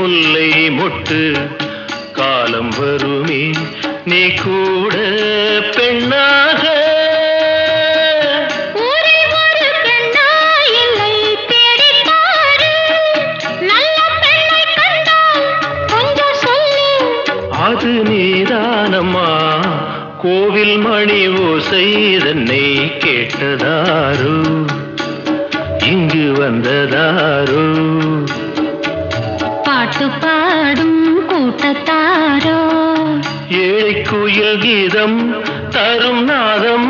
முல்லை மொட்டு காலம் வருமே நீ கூட பெண்ணாக அது நீதானம்மா கோவில் மணி ஓசை தன்னை கேட்டதாரோ இங்கு வந்ததாரோ பாட்டு பாடும் கூட்டத்தாரோ ஏழை குயில் கீதம் தரும் நாதம்